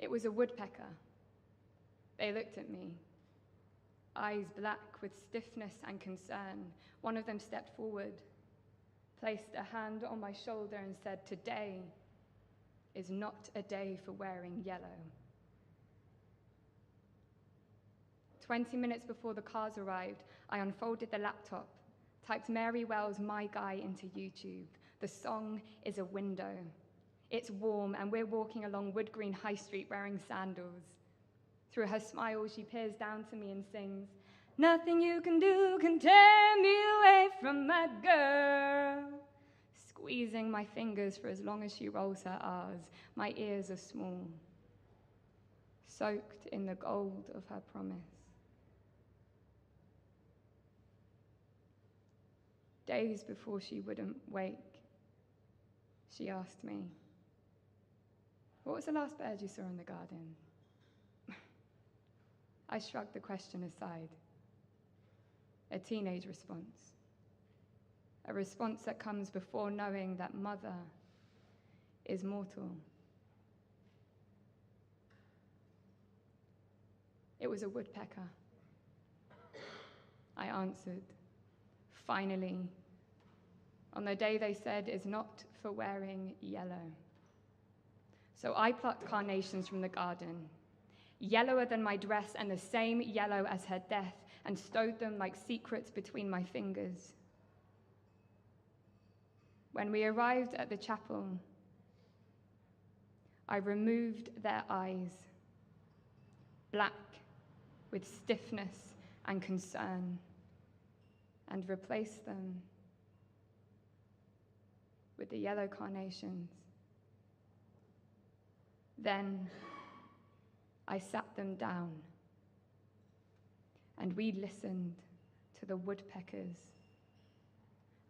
It was a woodpecker. They looked at me, eyes black with stiffness and concern. One of them stepped forward, placed a hand on my shoulder and said, "Today is not a day for wearing yellow." 20 minutes before the cars arrived, I unfolded the laptop, typed Mary Wells' My Guy into YouTube. The song is a window. It's warm, and we're walking along Wood Green High Street wearing sandals. Through her smile, she peers down to me and sings, "Nothing you can do can tear me away from my girl." Squeezing my fingers for as long as she rolls her R's, my ears are small, soaked in the gold of her promise. Days before she wouldn't wake, she asked me, "What was the last bird you saw in the garden?" I shrugged the question aside. A teenage response. A response that comes before knowing that mother is mortal. It was a woodpecker. I answered, finally, on the day they said is not for wearing yellow. So I plucked carnations from the garden, yellower than my dress and the same yellow as her death, and stowed them like secrets between my fingers. When we arrived at the chapel, I removed their eyes, black with stiffness and concern, and replaced them with the yellow carnations. Then I sat them down, and we listened to the woodpeckers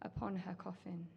upon her coffin.